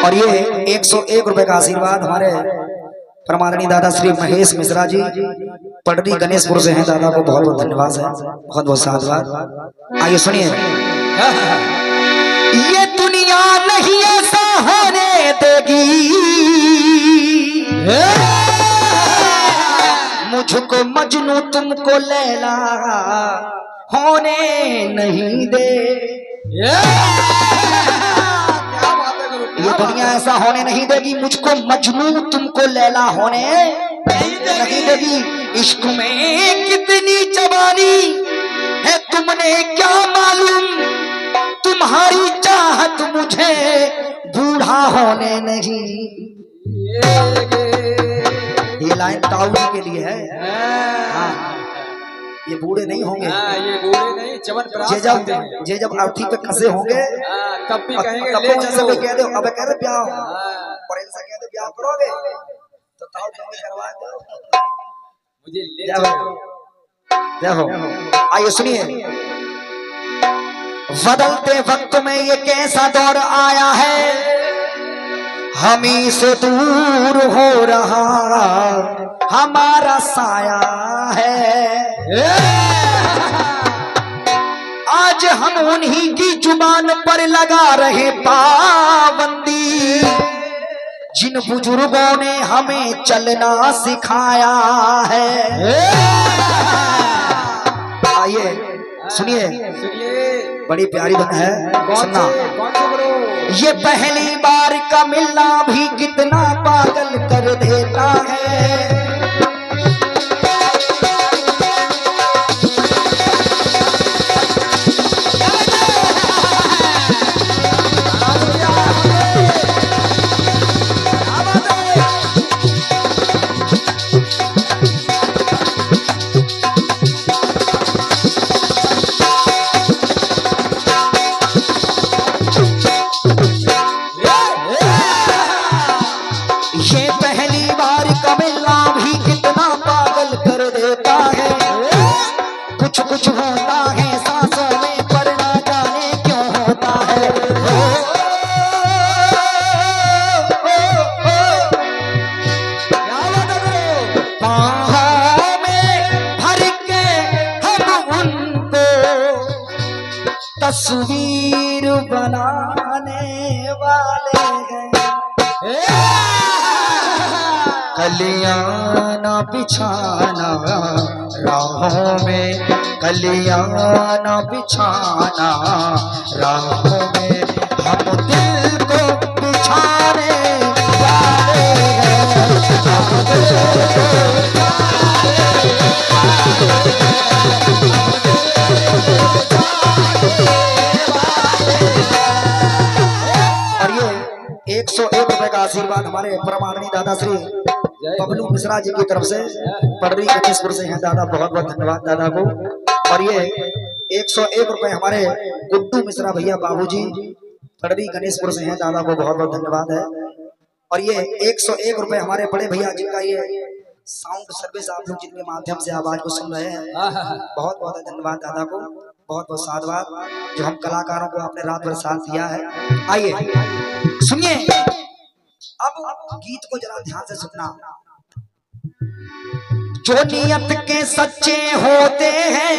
और ये 101 रुपए का आशीर्वाद हमारे परमादरणीय दादा श्री महेश मिश्रा जी पटरी गणेशपुर से हैं। दादा को बहुत बहुत धन्यवाद है, बहुत बहुत साधुवाद। आइए सुनिए। ये दुनिया नहीं ऐसा होने देगी, मुझको मजनू तुमको लैला होने नहीं दे। ये दुनिया ऐसा होने नहीं देगी, मुझको मजनू तुमको लैला होने नहीं देगी। इश्क में कितनी जवानी है तुमने क्या मालूम, तुम्हारी चाहत मुझे बूढ़ा होने नहीं। ये लाइन ताऊ के लिए है। हाँ, ये बूढ़े नहीं होंगे। ये बूढ़े नहीं, जब जे जब अर्थी पे कसे होंगे तब भी कहेंगे ले चलो। कह दो अब कह दे ब्याह और इनसे कह दो ब्याह करोगे तो ताऊ तुम्हें करवा दो, मुझे ले चलो। देखो आइए सुनिए। बदलते वक्त में ये कैसा दौर आया है, हमी से दूर हो रहा हमारा साया है। आज हम उन्हीं की जुबान पर लगा रहे पाबंदी, जिन बुजुर्गों ने हमें चलना सिखाया है। आइए सुनिए, बड़ी प्यारी बन है, सुनना। ये पहली बार का मिलना भी कितना पागल कर देता है। कुछ होता है सांसों में पर ना जाने क्यों होता है। बाहों में भर के हम उनको तस्वीर बनाने वाले हैं। कलियां ना बिछाना राहों में, कलियां ना बिछाना राहों में, हम दिल को बिछाने वाले हैं। हम दिल को और ये 101 रुपए का आशीर्वाद हमारे परमादरणीय दादा श्री बबलू मिश्रा जी की तरफ से पटरी गणेशपुर से हैं। दादा बहुत बहुत धन्यवाद दादा को। और ये 101 रुपए हमारे गुड्डू मिश्रा भैया बाबूजी पटरी गणेशपुर से हैं। दादा को बहुत बहुत धन्यवाद है। और ये 101 रुपए हमारे बड़े भैया जिनका ये साउंड सर्विस आप लोग जिनके माध्यम से आवाज को सुन रहे हैं, बहुत बहुत धन्यवाद दादा को, बहुत बहुत साधुवाद जो हम कलाकारों को आपने रात भर साथ दिया है। आइए सुनिए, अब गीत को जरा ध्यान से सुनना। जो नियत के सच्चे होते हैं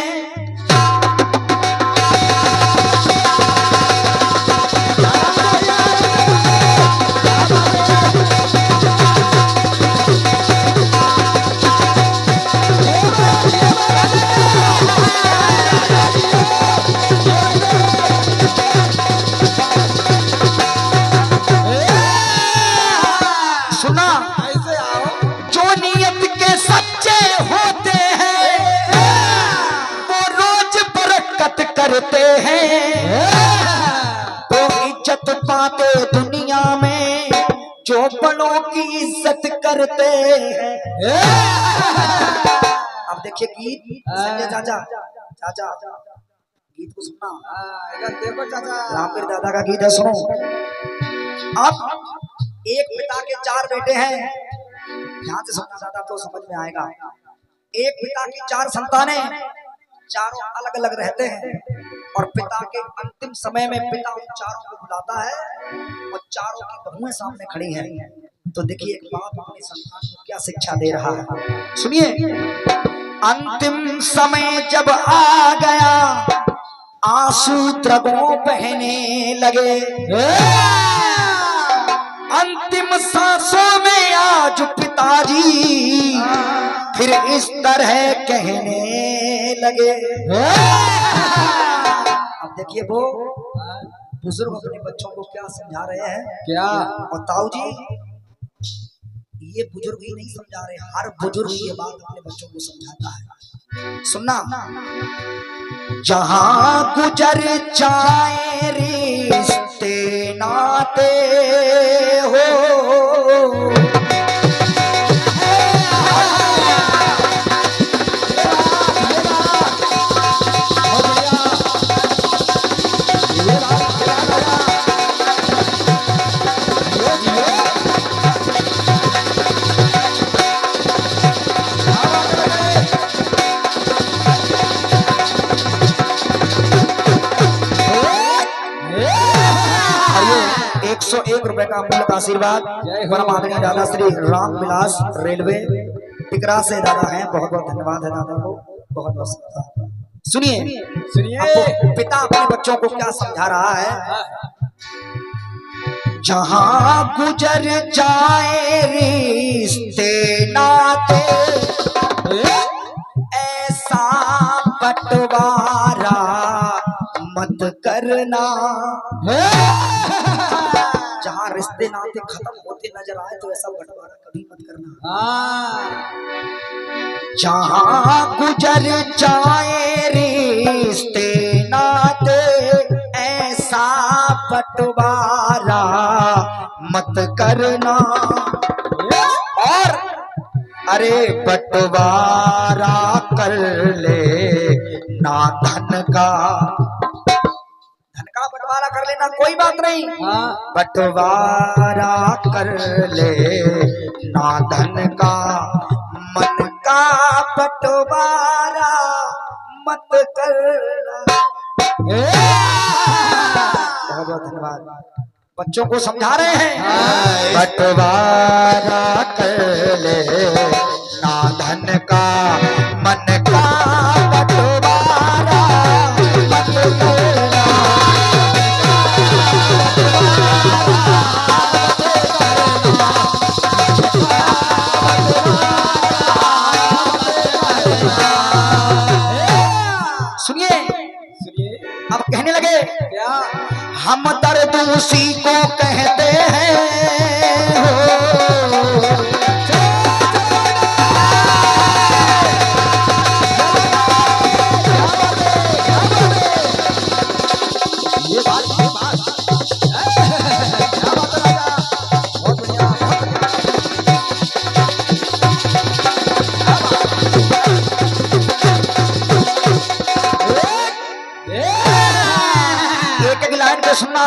करते हैं तो इज्जत पाते दुनिया में, जो बड़ों की इज्जत करते हैं। अब देखिए गीत संजय चाचा, चाचा गीत को सुनना। देखो चाचा, रामवीर दादा का गीत है, सुनो। अब एक पिता के 4 बेटे हैं, ध्यान से सुनना चाहता तो समझ में आएगा। एक पिता की 4 संतानें, चारों अलग अलग रहते हैं और पिता के अंतिम अंतिम समय में पिता उन चारों को बुलाता है और चारों की बहुएं सामने खड़ी हैं। तो देखिए एक बाप अपने संतान को क्या शिक्षा दे रहा है, सुनिए। अंतिम समय जब आ गया आंसू द्रगों बहने लगे, अंतिम सांसों में आज पिताजी फिर इस तरह कहने लगे। अब देखिए वो बुजुर्ग अपने बच्चों को क्या समझा रहे हैं, क्या? और ताऊ जी ये बुजुर्ग ही नहीं समझा रहे, हर बुजुर्ग ये बात अपने बच्चों को समझाता है। सुनना, जहां गुजर जाए रिश्ते नाते हो, ₹101 का मूल का आशीर्वाद परम आदरणीय दादा श्री राम विलास रेलवे टिकरा से दादा हैं। बहुत बहुत धन्यवाद है दादा को, बहुत बहुत धन्यवाद। सुनिए आपको पिता अपने बच्चों को क्या समझा रहा है। जहां गुजर जाए रिश्ते नाते ऐसा बंटवारा मत करना। जहां रिश्ते नाते खत्म होते नजर आए तो ऐसा बंटवारा कभी मत करना। जहां गुजर जाए रिश्ते नाते ऐसा बंटवारा मत करना। और अरे बंटवारा कर ले ना धन का बंटवारा कर लेना कोई बात नहीं, बंटवारा कर ले ना धन का, मन का बंटवारा मत करना। बहुत बहुत धन्यवाद। बच्चों को समझा रहे हैं, बंटवारा कर ले ना धन का, मन का बंटवारा मत करना। सुनिए अब कहने लगे, क्या? हम दर्द उसी को कहते हैं हो, सुनना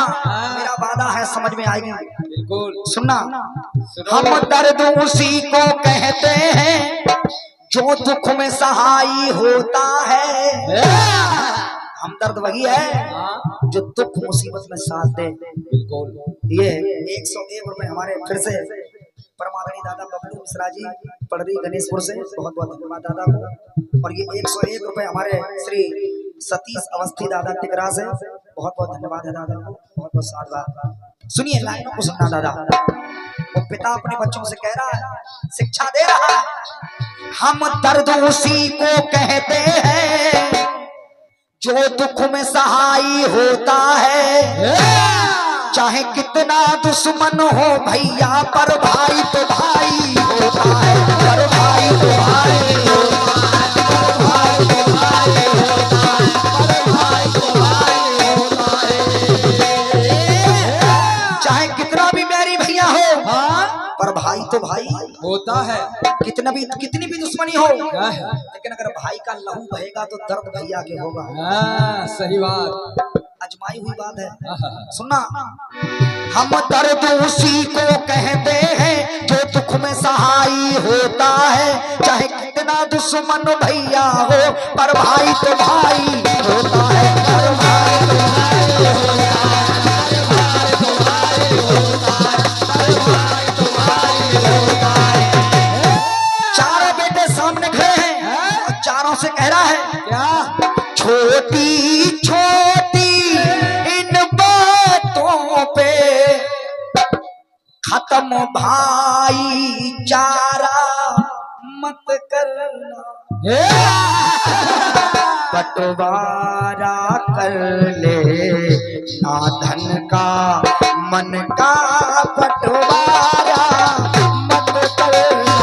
मेरा वादा है, समझ में आएगी बिल्कुल। सुनना, हम दर्द उसी को कहते हैं जो दुख में सहाय होता है। हमदर्द वही है जो दुख मुसीबत में साथ दे। बिल्कुल। ये ₹101 हमारे फिर से परमादरणीय दादा बबलू मिश्रा जी पड़री गणेशपुर से, बहुत बहुत धन्यवाद दादा को। और ये ₹101 हमारे श्री सतीश अवस्थी दादा टिकरा से, बहुत बहुत धन्यवाद है दादा को, बहुत बहुत साधुवाद। सुनिए लाइनों को सुनना दादा, वो पिता अपने बच्चों से कह रहा है, शिक्षा दे रहा है। हम दर्द उसी को कहते हैं जो दुख में सहाय होता है, चाहे कितना दुश्मन हो भैया पर भाई तो भाई होता है, पर भाई तो भाई होता है, पर भाई तो भाई होता है, पर भाई तो भाई होता है। चाहे कितना भी मेरी भैया हो, पर भाई तो भाई होता है। कितनी भी दुश्मनी हो, लेकिन अगर भाई का लहू बहेगा तो दर्द भैया के होगा। सही बात, अजमाई हुई बात है। सुनना, हम दर्द उसी को कहते हैं जो दुख में सहाय होता है, चाहे कितना दुश्मन भैया हो, पर भाई तो भाई होता है, पर भाई तो भाई खत्म भाईचारा मत करना, बंटवारा कर ले ना धन का मन का, बंटवारा मत करना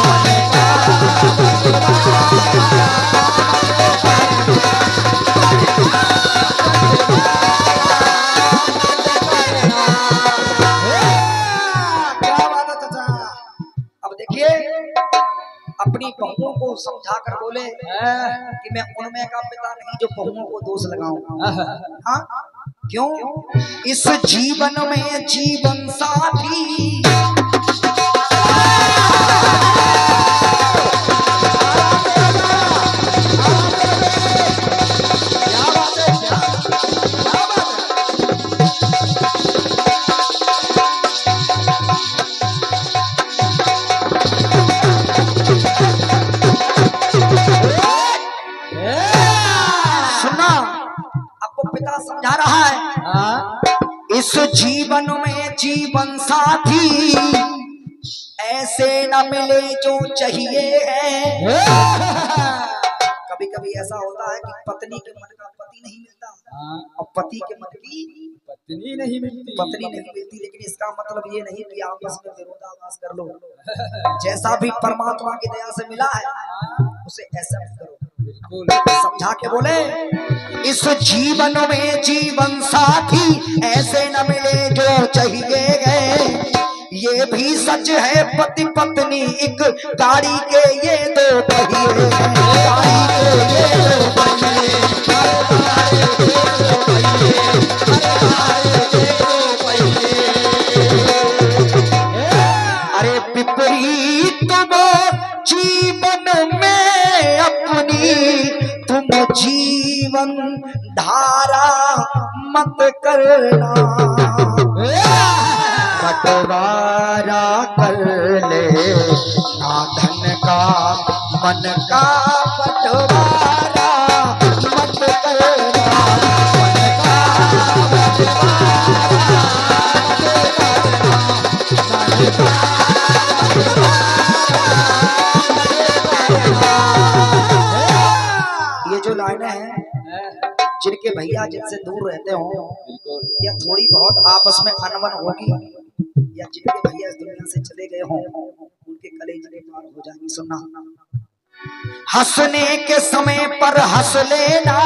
मन का क्या बात है चाचा। अब देखिए अपनी बहुओं को समझा कर बोले कि मैं उनमें का पिता नहीं जो बहुओं को दोष लगाऊं। हाँ क्यों? इस जीवन में जीवन साथी समझा रहा है। इस जीवन में जीवन साथी ऐसे न मिले जो चाहिए है। कभी कभी ऐसा होता है कि पत्नी के मन का पति नहीं मिलता और पति के मन की पत्नी नहीं मिलती, लेकिन इसका मतलब ये नहीं कि आपस में विरोधाभास कर लो। जैसा भी परमात्मा की दया से मिला है उसे ऐसा करो। समझा के बोले इस जीवन में जीवन साथी ऐसे न मिले जो चाहिए गए। ये भी सच है पति पत्नी एक गाड़ी के ये दो पहिए, गाड़ी के ये दो पहिए, अरे विपरीत वो जीवन में अपनी तुम जीवन धारा मत करना, बंटवारा कर ले ना धन का मन का, बंटवारा मत करना मन का, ये जो लाइनें हैं जिनके भैया जिनसे दूर रहते हो या थोड़ी बहुत आपस में अनबन होगी या जिनके भैया इस दुनिया से चले गए हों उनके कलेजे पार हो जाएंगी। सुनना, हंसने के समय पर हंस लेना,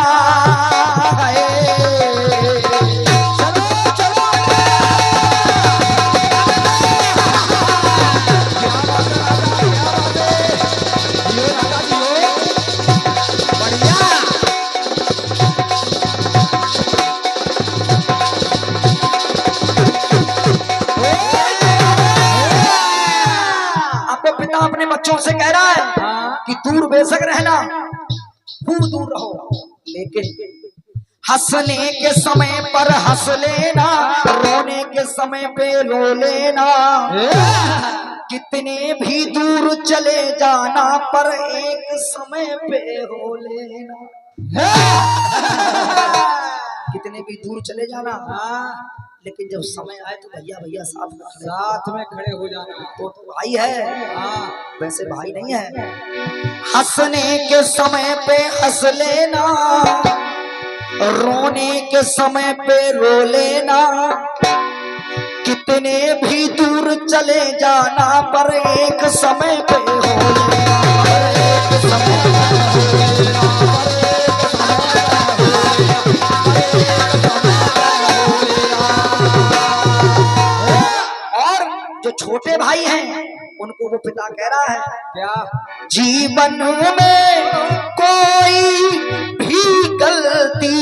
अपने बच्चों से कह रहा है कि दूर बेशक रहना, दूर दूर रहो, लेकिन हंसने के समय पर हंस लेना, रोने के समय पे रो लेना। कितने भी दूर चले जाना पर एक समय पे हो लेना। कितने भी दूर चले जाना लेकिन जब समय आए तो भैया भैया साथ में खड़े हो जाना। तो भाई है, वैसे भाई नहीं है। हंसने के समय पे हंस लेना, रोने के समय पे रो लेना। कितने भी दूर चले जाना पर एक समय पे हो लेना, एक समय पे हो लेना। जो छोटे भाई हैं उनको वो पिता कह रहा है क्या? जीवन में कोई भी गलती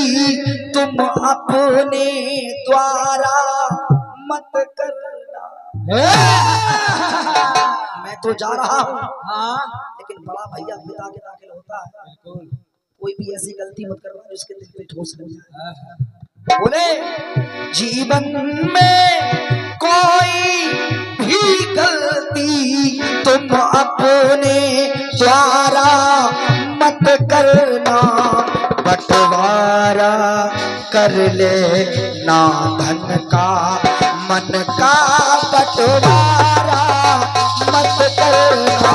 तुम अपने द्वारा मत करना। मैं तो जा रहा हूँ लेकिन बड़ा भैया पिता के दाखिल होता है। कोई भी ऐसी गलती मत करना जिसके दिल पे ठोस लग जाए। बोले जीवन में कोई भी गलती तुम अपने द्वारा मत करना, बंटवारा कर ले ना धन का मन का, बंटवारा बंटवारा मत करना।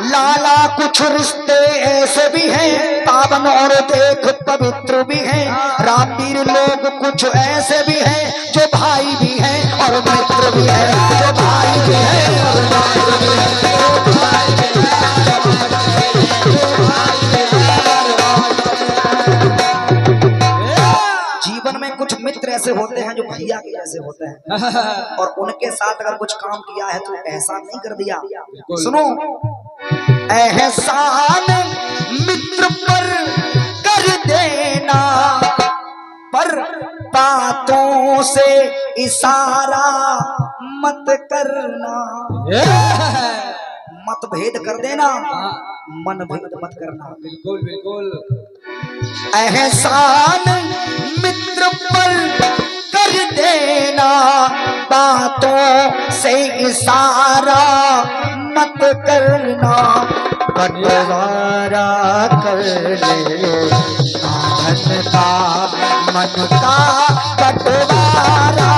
लाला कुछ रिश्ते ऐसे भी हैं पावन और देख पवित्र भी हैं, रामवीर लोग कुछ ऐसे भी हैं जो भाई भी हैं और मित्र भी हैं, जो भाई भी हैं और मित्र भी हैं, जो भाई भी हैं। जीवन में कुछ मित्र ऐसे होते हैं जो भैया के जैसे होते हैं, और उनके साथ अगर कुछ काम किया है तो एहसान नहीं कर दिया। सुनो, एहसान मित्र पर कर देना, पर बातों से इशारा मत करना। मतभेद कर देना, मन भेद मत करना। बिल्कुल बिल्कुल। एहसान मित्र पर कर देना, बातों से इशारा मत करना। बंटवारा कर ले धन का मन का, बंटवारा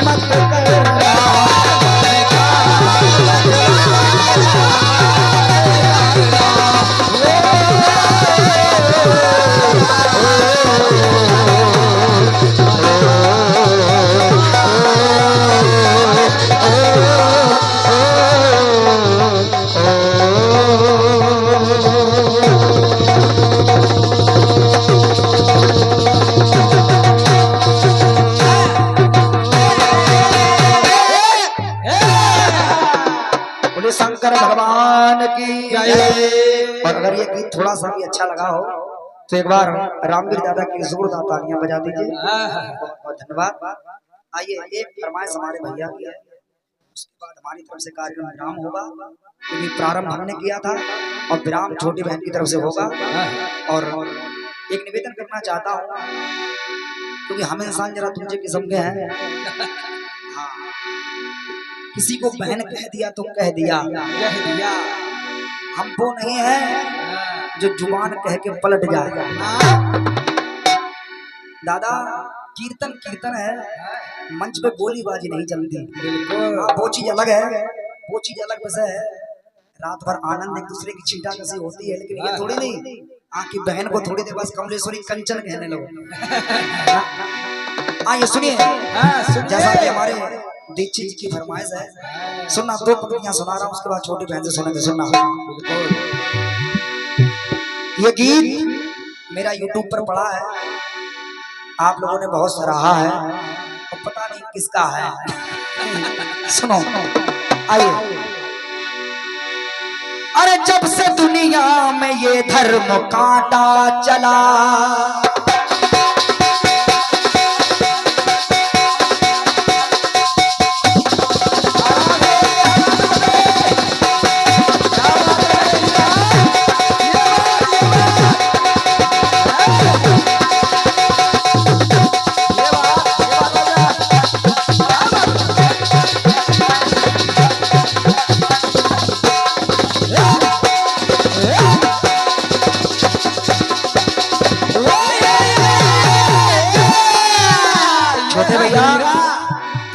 मत करना। शंकर भगवान की जय। और अगर ये गीत थोड़ा सा भी अच्छा लगा हो तो एक बार रामवीर दादा की जोरदार तालियां बजा दीजिए। बहुत बहुत धन्यवाद। आइए, एक फरमाइश हमारे भैया की है, उसके बाद हमारी तरफ से कार्यक्रम विराम होगा, क्योंकि प्रारंभ हमने किया था और विराम छोटी बहन की तरफ से होगा। और एक निवेदन करना चाहता हूँ, क्योंकि हम इंसान जरा दूसरे किस्म के हैं। हाँ, किसी को बहन कह दिया तो कह दिया, हम वो नहीं है जो जुबान कह के पलट जाए। दादा, कीर्तन कीर्तन है, मंच पे गोलीबाजी नहीं चलती। वो चीज अलग है, वो चीज अलग वैसे है। रात भर आनंद एक दूसरे की छींटा कसी होती है, लेकिन ये थोड़ी नहीं आपकी बहन को थोड़ी देर बस कमलेश्वरी कंचन कहने लगो। आइए सुनिए, जैसा कि हमारे दीक्षित जी की फरमाइश है, सुनना। दो पंक्तियां सुना रहा हूँ, उसके बाद छोटी बहन से सुनेंगे। सुनना, ये गीत मेरा YouTube पर पड़ा है, आप लोगों ने बहुत सराहा है, और पता नहीं किसका है। सुनो, आइए। अरे जब से दुनिया में ये धर्म कांटा चला,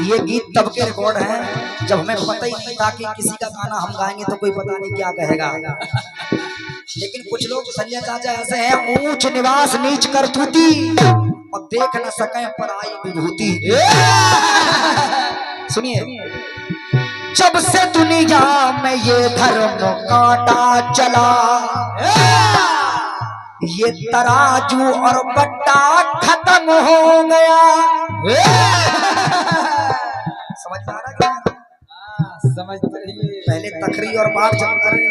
ये गीत तब के रिकॉर्ड हैं जब हमें पता ही नहीं था कि किसी का गाना हम गाएंगे तो कोई पता नहीं क्या कहेगा। लेकिन कुछ लोग संजय चाचा ऐसे हैं, ऊंच निवास नीच कर तूती और देख न सके पर आई विभूति। सुनिए, जब से दुनिया में ये धर्म कांटा चला, ये तराजू और बट्टा खत्म हो गया। समझ में आ रहा है? समझ पहले तकरी और बात चलता रहे।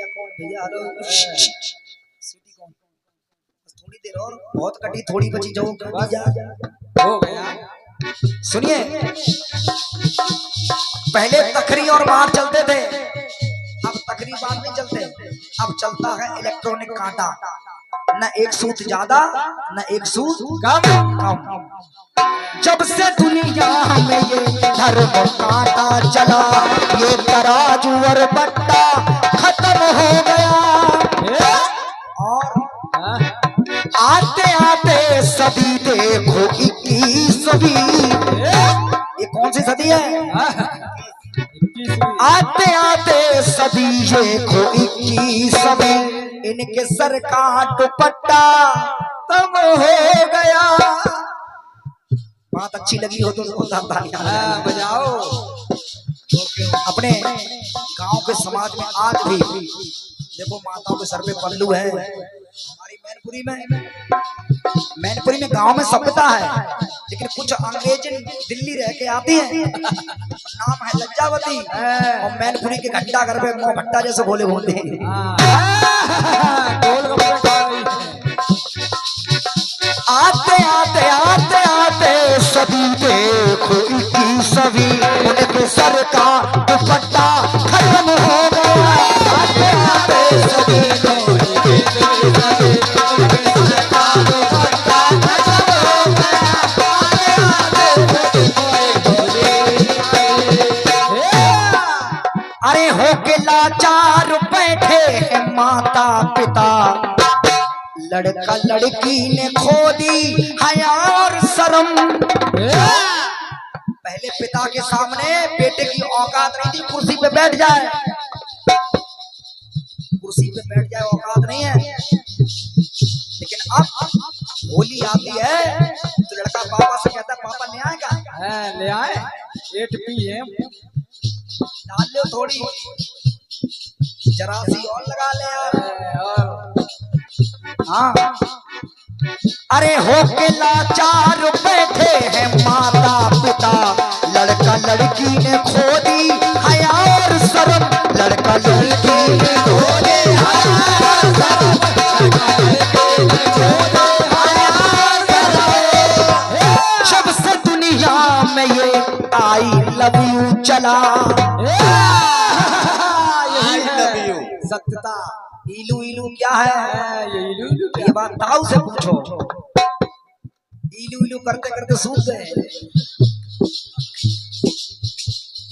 कौन भैया? हेलो, सीटी कौन? थोड़ी देर और, बहुत कटी, थोड़ी बची, जो हो गया। सुनिए, पहले तकरी और बात चलते थे, अब तकरी बात नहीं चलते, अब चलता है इलेक्ट्रॉनिक कांटा। न एक सूत ज्यादा न एक सूत कम। जब से दुनिया में ये धर्म कांटा चला, ये तराजू और बट्टा खत्म हो गया। और आते आते सदी देखो 21वीं, ये कौन सी सदी है? आते आते सदी देखो 21वीं, इनके सर का दुपट्टा तब हो गया। बात अच्छी लगी हो तो तालियां बजाओ। अपने गांव के समाज में आज भी देखो माताओं के सर पे पल्लू है। हमारी मैनपुरी में गांव में सभ्यता है, लेकिन कुछ अंग्रेज दिल्ली रह के आती हैं, नाम है लज्जावती, और मैनपुरी के घंटा घर पे मुंह भट्टा जैसे भोले भोले हैं। आते आते आते आते सदी देखो 21वीं, उनके सर का दुपट्टा खत्म हो गया। आते आते सदी देखो 21वीं, उनके सर का दुपट्टा खत्म हो गया। अरे हो के लाचार बैठे हैं माता पिता, लड़का लड़की ने खो दी हया और शर्म। पहले पिता के सामने बेटे की औकात नहीं थी, कुर्सी पे बैठ जाए, कुर्सी पे बैठ जाए औकात नहीं है। लेकिन अब होली आती है तो लड़का पापा से कहता है पापा ले आएगा? ले आए 8 PM डाल लो थोड़ी, जरा सी और लगा ले यार। हाँ, अरे हो के लाचार बैठे हैं माता पिता, लड़का लड़की ने खो दी हया और शर्म। लड़का लड़की ने खो दी हया और शर्म, जब से दुनिया में ये आई लव यू चला। सत्यता इलू इलू क्या है? ये बात ताऊ से पूछो। इलू इलू करते करते सूख गए।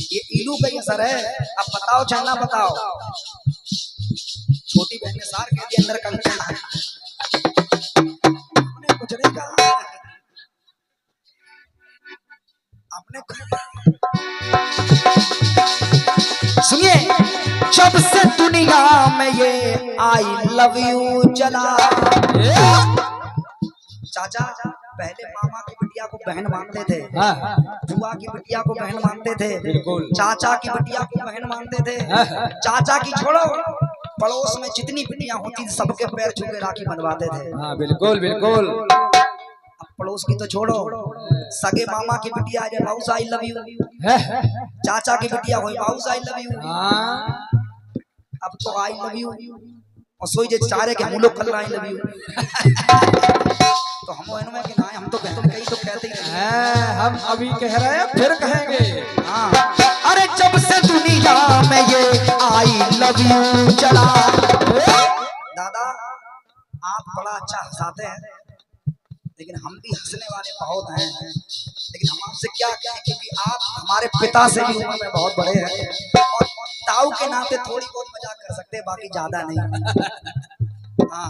ये इलू का असर है। अब बताओ चाहे ना बताओ, छोटी बहन ने सार कह दिया अंदर कंकड़ है, आपने कुछ नहीं कहा, आपने सुनिए, जब से दुनिया में ये आई लव यू चला। चाचा पहले मामा की बिटिया को बहन मानते थे, बुआ की बिटिया को बहन मानते थे, चाचा की बिटिया को बहन मानते थे। चाचा की छोड़ो, पड़ोस में जितनी बिटियां होती थी सबके पैर छू के राखी बनवाते थे। हाँ बिल्कुल बिल्कुल। अब पड़ोस की तो छोड़ो, सगे मामा की बिटिया आ जाए बाबू आई लव यू, चाचा की बिटिया हो बाबू आई लव यू। अब तो आई लव यू और सोई जे चारे के मुंह लोग कल आई लव यू। तो हम में कि ना, हम तो कहीं तो कहते ही हैं, हम अभी कह रहे हैं फिर कहेंगे। हाँ, अरे जब से दुनिया में ये आई लव यू चला। दादा आप बड़ा अच्छा हंसाते हैं, लेकिन हम भी हंसने वाले बहुत हैं, लेकिन हम आपसे क्या कहें, क्योंकि आप हमारे पिता से भी उम्र में बहुत बड़े हैं और ताऊ के नाते थोड़ी बहुत मजाक कर सकते हैं, बाकी ज्यादा नहीं। हाँ।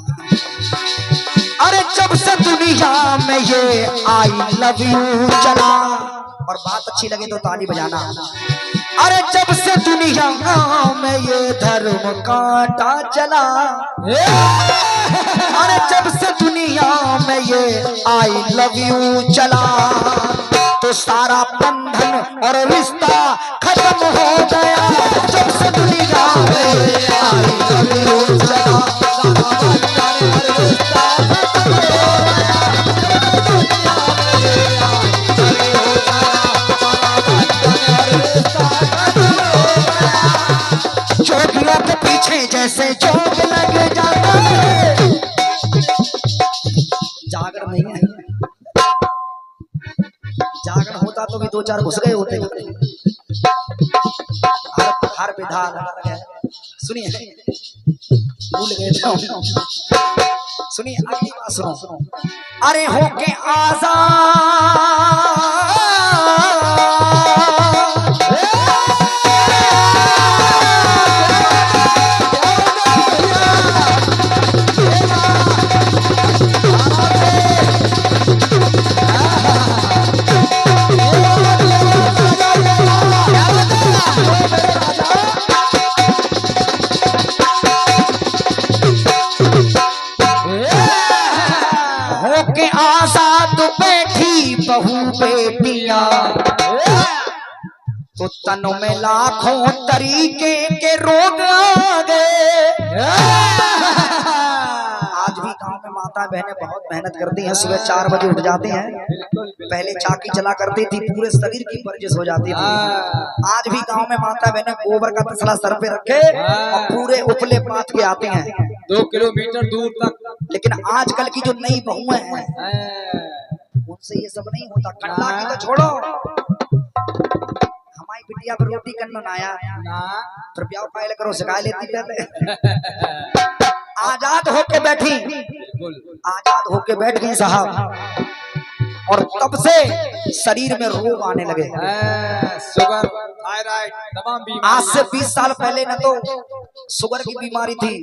अरे जब से दुनिया में ये आई लव यू चला, और बात अच्छी लगे तो ताली बजाना। अरे जब से दुनिया में ये धर्म कांटा चला, अरे जब से दुनिया में ये आई लव यू चला, तो सारा बंधन और रिश्ता खत्म हो गया। जब से दुनिया में आई लव यू चला, चोटियों के पीछे जैसे जोग लग जाता है। जागरण नहीं है, जागरण होता तो भी 2-4 घुस गए होते। हर विधान सुनिए, भूल गए थे। सुनिए अगली बात सुनो। अरे होके आजाद तो तन में लाखों तरीके के रोग आ गए। आज भी गांव में माता बहनें बहुत मेहनत करती हैं, सुबह 4 बजे उठ जाती हैं। पहले चाकी चला करती थी, पूरे शरीर की वर्जिश हो जाती थी। आज भी गांव में माता बहनें गोबर का तसला सर पे रखे और पूरे उपले पाथ के आते हैं 2 किलोमीटर दूर तक। लेकिन आजकल की जो नई बहुएं हैं उनसे ये सब नहीं होता। कंडा की तो छोड़ो, हमारी बिटिया पर रोटी करना नाया फिर ब्याह पायल करो सिखा लेती पहले। आजाद होके बैठी, आजाद होके बैठ गई साहब, और तब से शरीर में रोग आने लगे। शुगर, थायराइड, तमाम बीमारी। आज से 20 साल पहले न तो शुगर की बीमारी थी,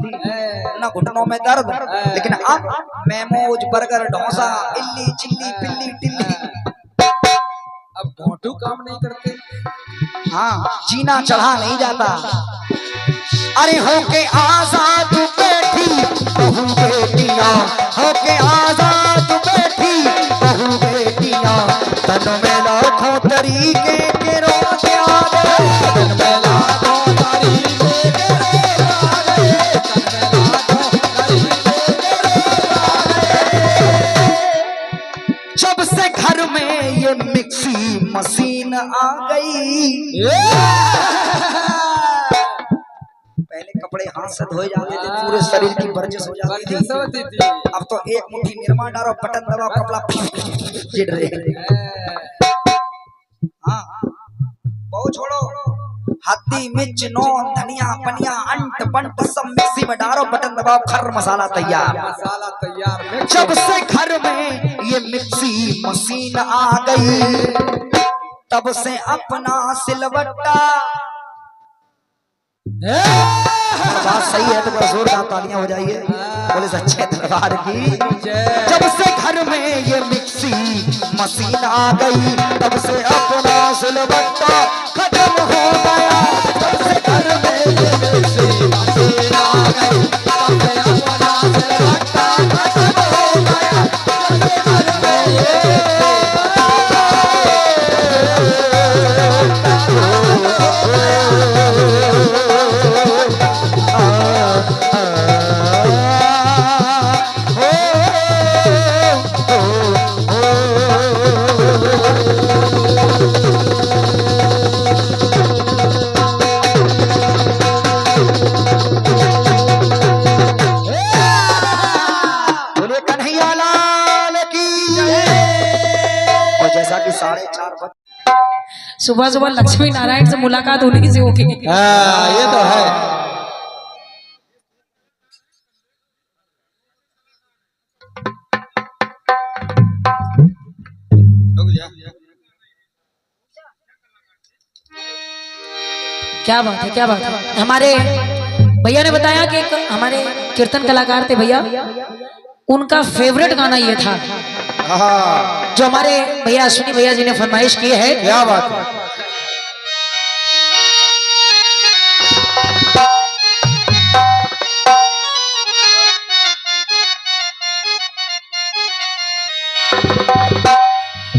न घुटनों में दर्द, लेकिन अब मेमोज, बर्गर, डोसा, इल्ली चिल्ली पिल्ली टिल्ली। अब घोंटू काम नहीं करते। हाँ, जीना चढ़ा नहीं जाता। अरे होके आजाद बैठी बहू बेटियां, होके आजाद बैठी बहू बेटियां, तन में लाखों तरीके के रोग आ गए, तन में लाखों तरीके के रोग आ गए, तन में लाखों तरीके के रोग आ गए। जब से घर में ये मिक्सी मशीन आ गई, पहले कपड़े हाथ से धोए जाते थे, पूरे शरीर की वर्जिश हो जाती थी। अब तो एक मुट्ठी निरमा डालो, बटन दबाओ, कपड़ा गिर रहे। हाँ, बहुत छोड़ो, हल्दी मिर्च नौन धनिया पनिया अंट बंट सब मिक्सी में डालो, बटन दबाओ, खर मसाला तैयार। मसाला तैयार। जब से घर में ये मिक्सी मशीन आ गई, तब से अपना सिलवट्टा। बात सही है तो बड़ा जोरदार तालियां हो जाइए, बोले सच्चे दरबार की। जब से घर में ये मिक्सी मशीन आ गई, तब से अपना सिलवट्टा खत्म हो गया। जब से घर में ये मिक्सी मशीन आ गई, तब से अपना सिलवट्टा खत्म हो गया। जब से घर में ये सुबह सुबह लक्ष्मी नारायण से मुलाकात होने से होगी। ये तो है। क्या बात है, क्या बात है। हमारे भैया ने बताया कि एक हमारे कीर्तन कलाकार थे भैया, उनका फेवरेट गाना ये था जो हमारे भैया अश्विनी भैया जी ने फरमाइश की है। क्या बात है।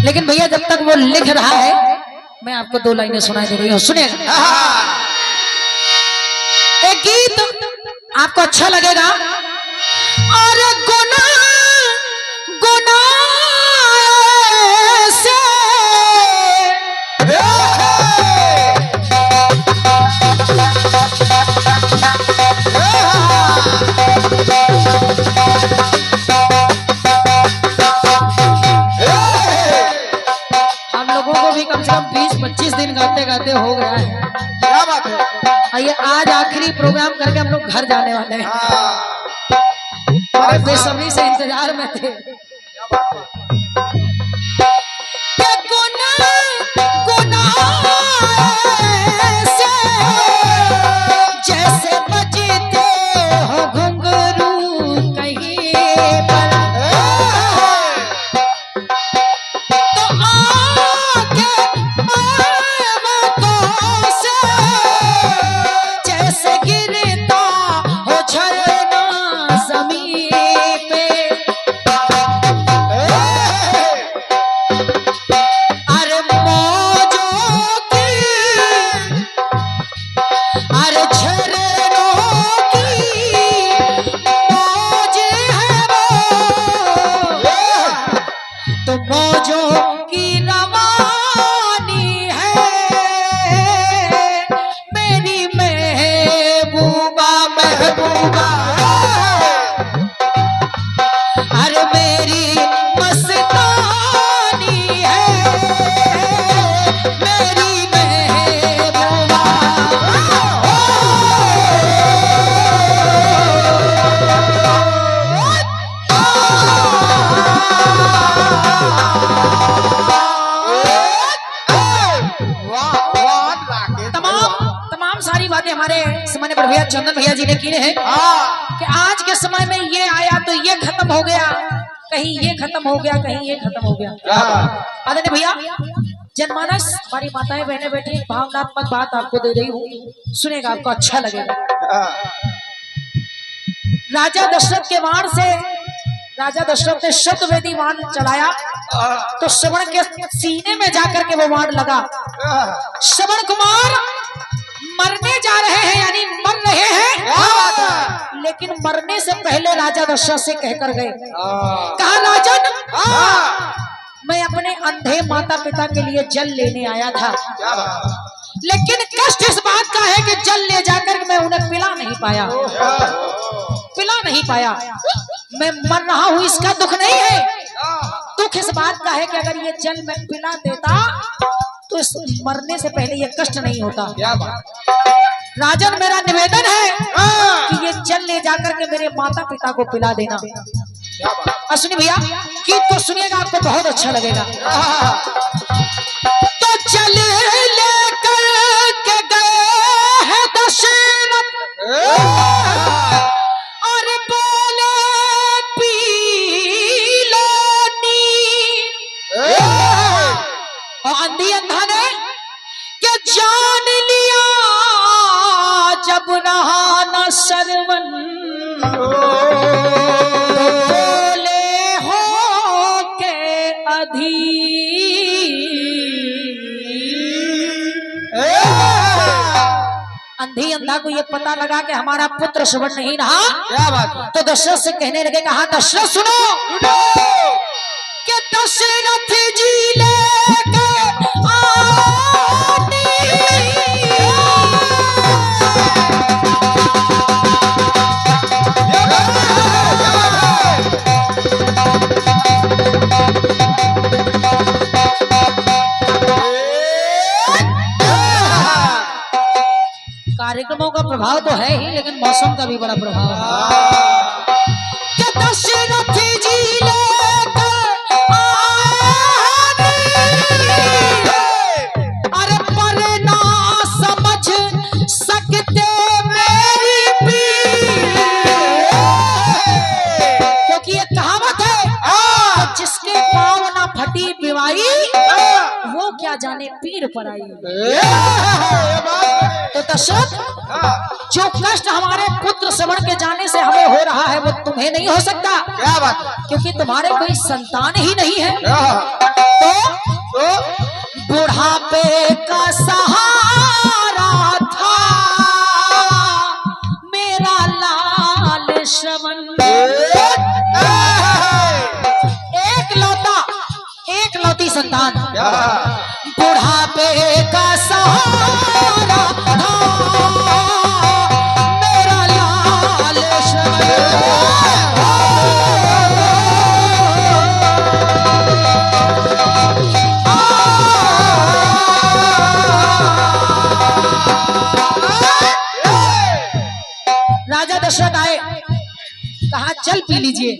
लेकिन भैया जब तक वो लिख रहा है, मैं आपको 2 लाइनें सुनाई दे रही हूँ, सुनिए। एक गीत आपको अच्छा लगेगा। और गुना गुना से हम लोगों को भी कम से कम 20-25 दिन गाते गाते हो गया है। क्या बात है। ये आज आखिरी प्रोग्राम करके हम लोग घर जाने वाले हैं, और बेसब्री से इंतजार में थे। जैसे बजते हो घुंघरू कहीं पर, तो आके आँखों से जैसे गिरता हो झरना ज़मीन पे। तमाम तमाम सारी बातें हमारे सामान्य बड़े भैया चंदन भैया जी ने की है कि आज के समय में ये आया तो ये खत्म हो गया, कहीं ये खत्म हो गया, कहीं ये खत्म हो गया। आदरणीय भैया जनमानस हमारी माताएं बहनें बैठी भावनात्मक बात आपको दे रही हूँ, सुनेगा आपको अच्छा लगेगा। राजा दशरथ के वाण से राजा दशरथ ने शब्द वेदी वाण चलाया तो श्रवण के सीने में जाकर के वो वाण लगा। श्रवण कुमार मरने जा रहे हैं, यानी मर रहे हैं, लेकिन मरने से पहले राजा दशरथ से कहकर गए, कहा राजन मैं अपने अंधे माता पिता के लिए जल लेने आया था, लेकिन कष्ट इस बात का है कि जल ले जाकर मैं उन्हें पिला नहीं पाया, मैं मर रहा हूं इसका दुख नहीं है, दुख इस बात का है कि अगर ये जल मैं पिला देता तो इस मरने से पहले ये कष्ट नहीं होता। राजन मेरा निवेदन है कि ये जल ले जाकर के मेरे माता पिता को पिला देना। और सुनिए भैया गीत को सुनिएगा, आपको बहुत अच्छा लगेगा। तो जल लेकर के गए हैं दशरथ और बोले पी लो नीर, और अंधी अंधा ने के जान लिया जब रहा न सरवन, बोले हो के अधीर। अंधी अंधा को ये पता लगा कि हमारा पुत्र श्रवण नहीं रहा, क्या बात, तो दशरथ से कहने लगे, कहा दशरथ सुनो कि दशरथ जी लेके कार्यक्रमों का प्रभाव तो है ही, लेकिन मौसम का भी बड़ा प्रभाव है। कि दशरथ जी लेकर आने, अरे पर ना समझ सकते मेरी पीर, क्योंकि ये कहावत है जिसके पाँव ना फटी बिवाई वो क्या जाने पीर पर आई। तो दशरथ जो कष्ट हमारे पुत्र श्रवण के जाने से हमें हो रहा है वो तुम्हें नहीं हो सकता, क्या बात, क्योंकि तुम्हारे कोई संतान ही नहीं है। तो बुढ़ापे का सहारा था मेरा लाल श्रवण, एक लौती संतान, बुढ़ापे का सहारा था मेरा लाल श्रवण। राजा दशरथ आए, कहा जल पी लीजिए।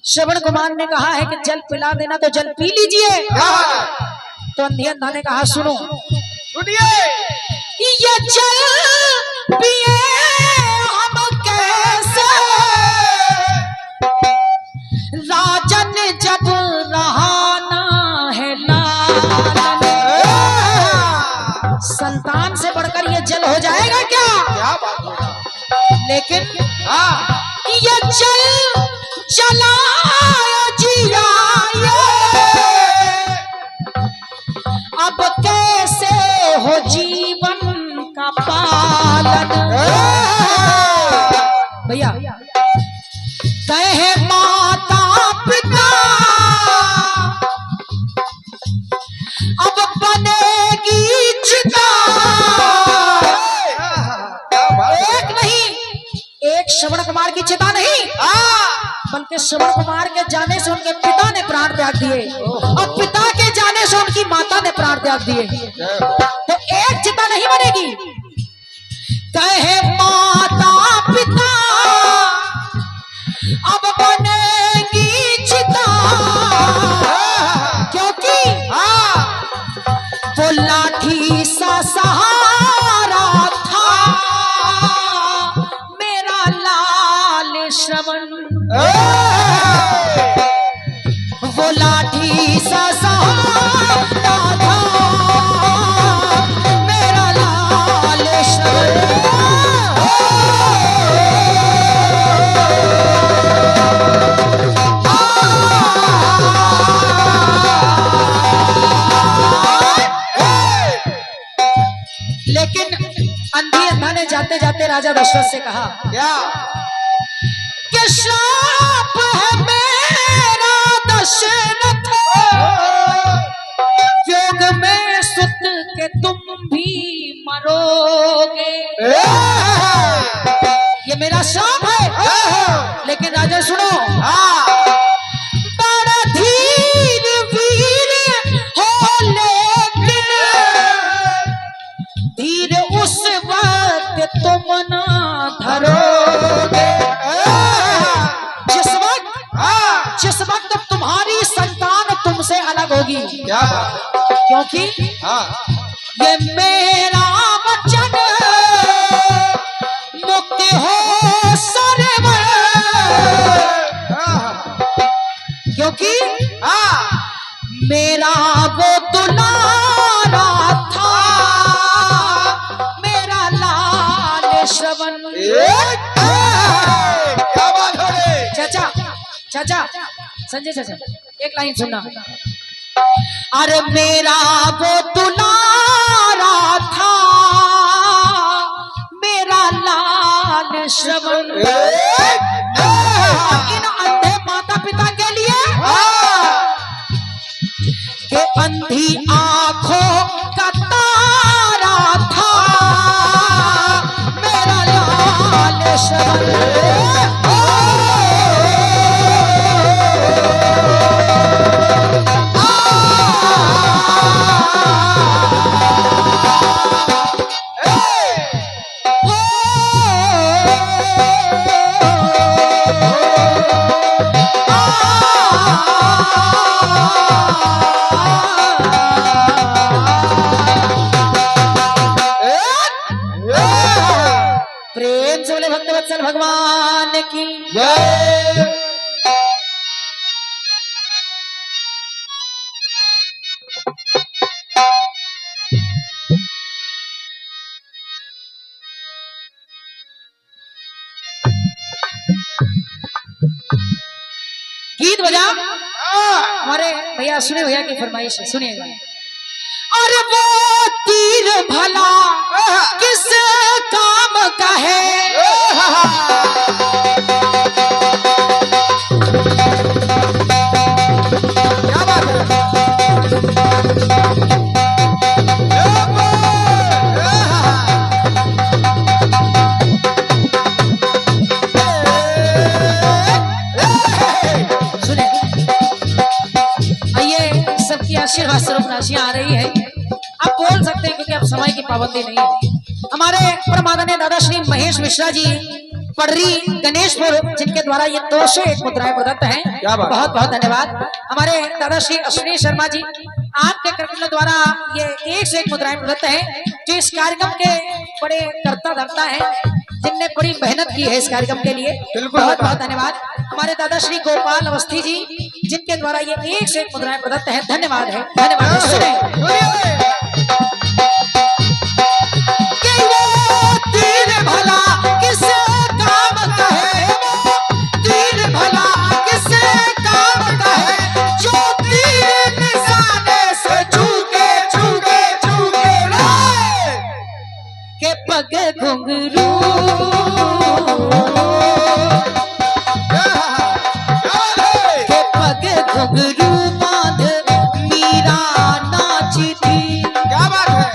श्रवण कुमार ने कहा है कि जल पिला देना, तो जल पी लीजिए। तो अंधी अंधा ने कहा सुनो, ये जल पिए हम कैसे, राजन जब रहाना है लालन, संतान से बढ़कर ये जल हो जाएगा क्या बात होगा। लेकिन ये जल चला जिया अब कैसे हो जीवन का पालन। भैया कहे माता पिता अब बनेगी चिता, एक नहीं, एक श्रवण कुमार की चिता नहीं, बल्कि श्रवण कुमार के जाने से उनके पिता ने प्राण त्याग दिए और पिता के जाने से उनकी माता ने प्राण त्याग दिए, तो एक चिता नहीं बनेगी। कहे माता पिता अब बनेगी चिता, क्योंकि वो सा सहारा था मेरा लाल श्रवण, वो लाठी सा सहारा था मेरा लाल श्रवण। लेकिन अंधी अंधा ने जाते जाते राजा दशरथ से कहा क्या? कि श्राप है मेरा दशरथ, योग में सुत के तुम भी मरोगे। ये मेरा श्राप है। लेकिन राजा सुनो, बड़ा धीर वीर हो लेकिन धीर उस वक्त तुम ना धरोगे जिस वक्त तुम्हारी संतान तुमसे अलग होगी। क्या बात है? क्योंकि हाँ, ये मेरा वचन मुक्त हो सरवर, क्योंकि मेरा वो दुलारा था मेरा लाल श्रवण। क्या बात हो गई? चाचा चाचा संजय चाचा एक लाइन सुनना। अरे मेरा वो दुलारा था मेरा लाल श्रवण। इन अंधे माता पिता के लिए के अंधी आंखों का तारा था मेरा लाल श्रवण। प्रेम से बोले भक्तवत्सल भगवान की जय। गीत बजा। हमारे भैया सुने, भैया की फरमाइश है, सुनिएगा। और वो तीर भला किस काम का है, क्या बात है? सुने। आइए, सबकी आशीर्वाद स्वरूप राशियां आ रही है। आप बोल सकते हैं क्योंकि अब समय की पाबंदी नहीं है। हमारे परमादरणीय दादा श्री महेश मिश्रा जी पडरी गणेशपुर, जिनके द्वारा ये 201 मुद्राएं प्रदत्त हैं, क्या बात? बहुत बहुत धन्यवाद। हमारे दादा श्री अश्विनी शर्मा जी, आपके कर्तव्य द्वारा ये 101 मुद्राएं प्रदत्त हैं, जो इस कार्यक्रम के बड़े कर्ता धर्ता हैं, जिनने बड़ी मेहनत की है इस कार्यक्रम के लिए। बिल्कुल। बहुत बहुत धन्यवाद। हमारे दादा श्री गोपाल अवस्थी जी, जिनके द्वारा ये 101 मुद्राएं प्रदत्त है, धन्यवाद है, धन्यवाद है। सुने। कि वो तीर भला किस काम का है, वो तीर भला किस काम का है, जो तीर निशाने से चूके चूके चूके के पग घुंघरू के पग घुंघरू बांध मीरा नाची थी, क्या बात है?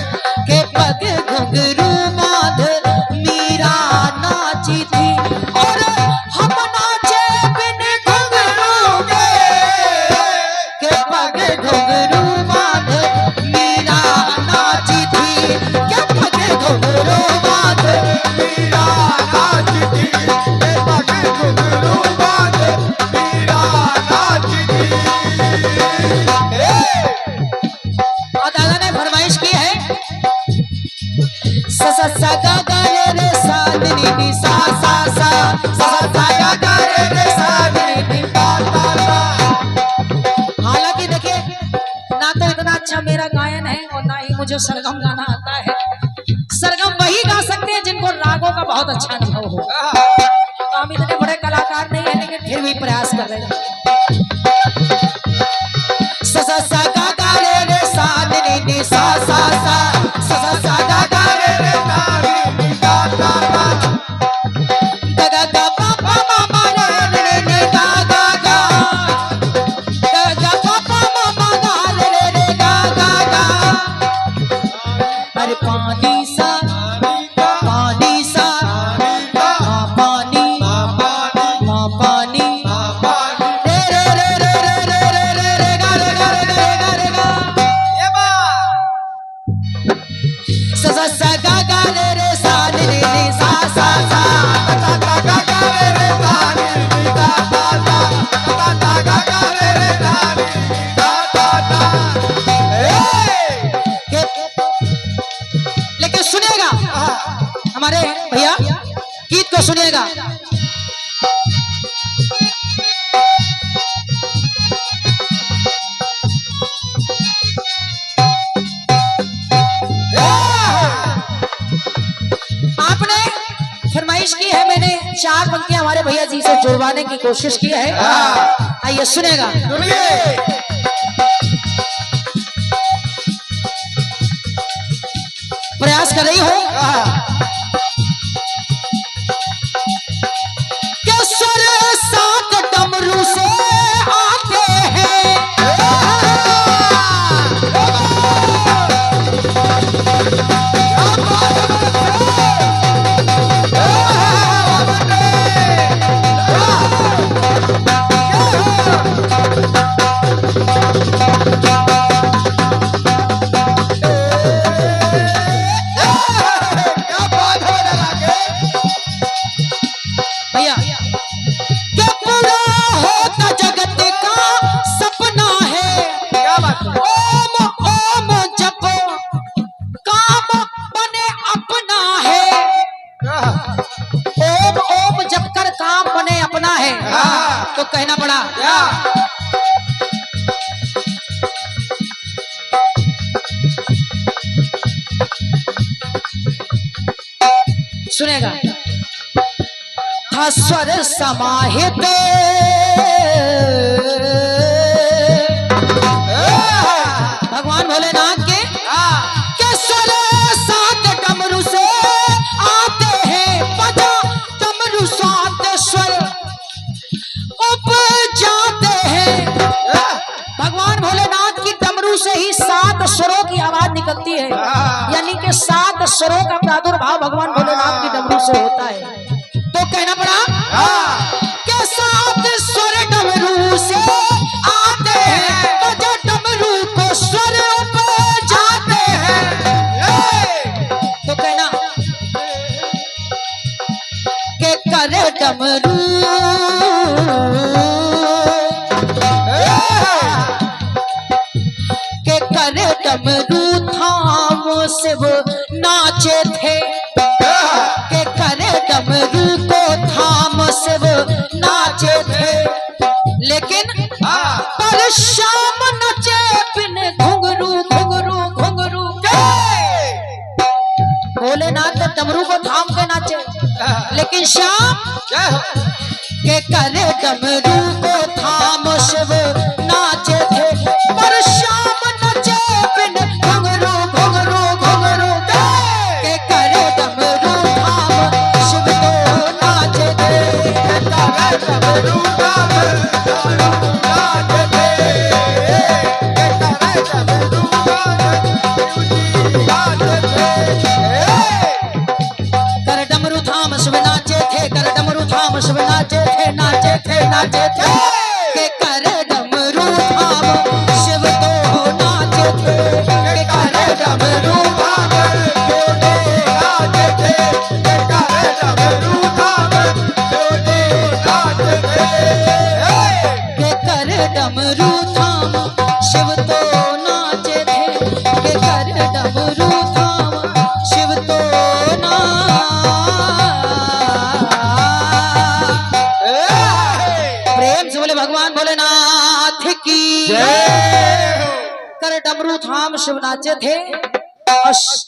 के पग घुंघरू बांध मीरा नाची थी, और हम नाचे बिन घुंघरू के पग घुंघरू बांध मीरा नाची थी, के पग घुंघरू बांध मीरा सा सा सा गा गा रे रे सा नी नी सा सा सा सा सा सा गा गा रे रे सा नी नी सा सा सा। हालांकि देखिए ना तो इतना अच्छा मेरा गायन है और ना ही मुझे सरगम गाना आता है। सरगम वही गा सकते हैं जिनको रागों का बहुत अच्छा अनुभव हो। तो हम इतने बड़े कलाकार नहीं है लेकिन फिर भी प्रयास कर रहे हैं। सा सा सा गा गा रे रे सा नी नी सा सा सा सा सा सा गा गा रे रे सा नी नी सा सा सा गा गा गा पा पा मा मा रे रे रे गा गा गा गा गा पा पा मा मा गा रे रे गा गा गा। अरे पानी सा पानी सा माँ पानी माँ पानी रे रे रे रे रे रे रे रे रे गा रे गा रे गा रे गा रे गा। ये बात सा सा सा गा गा रे रे सा नी नी नी सा सा सा सा सा गा गा रे रे सा नी नी सा सा सा सा सा गा गा रे रे सा नी नी सा सा सा। लेकिन सुनिएगा हमारे भैया गीत को सुनिएगा। आपने फरमाइश की है, मैंने 4 पंक्तियां हमारे भैया जी से जुड़वाने की कोशिश की है। आइए सुनेगा। प्रयास कर रही हूँ कि स्वर सात डमरू से आते हैं। भैया क्या पूरा होता जगत का सपना है। क्या बात है? ओम ओम जपो काम बने अपना है। ओम ओम जप कर काम बने अपना है। तो कहना पड़ा क्या सुनेगा। था स्वर समाहित भगवान भोलेनाथ के स्वर सात डमरू से आते हैं। बजा डमरू सात स्वर उप जाते हैं। भगवान भोलेनाथ की डमरू से ही 7 स्वरों की आवाज निकलती है, यानी कि 7 स्वरों का प्रादुर्भाव भगवान भोलेनाथ की डमरू से होता है। तो कहना पड़ा कि 7 स्वर डमरू से आते हैं। बजा डमरू को स्वर उप जाते हैं। तो कहना के करे डमरू के करे डमरू थाम शिव नाचे थे। के करे डमरू को थाम शिव नाचे थे। लेकिन पर शाम नचे बिन घुंघरू घुंघरू घुंघरू। भोलेनाथ ने डमरू को थाम के नाचे, लेकिन शाम के करे डमरू को थाम शिव नाचे थे। पर शाम नचे बिन घुंघरू घुंघरू घुंघरू। के करे डमरू थाम शिव तो नाचे थे। के करे डमरू थाम नाचे थे। के करे डमरू नाचे थे। कर डमरू थाम शिव नाचे थे। कर डमरू थाम शिव नाचे थे। नाचे थे नाचे थे। के कर डमरू थाम शिव तो नाचे थे। के कर डमरू थाम शिव तो नाचे थे। के कर डमरू थाम शिव तो नाचे थे। के कर डमरू थाम शिव तो नाचे थे। के कर डमरू थाम शिव तो कर डमरू थाम शिव नाचे थे और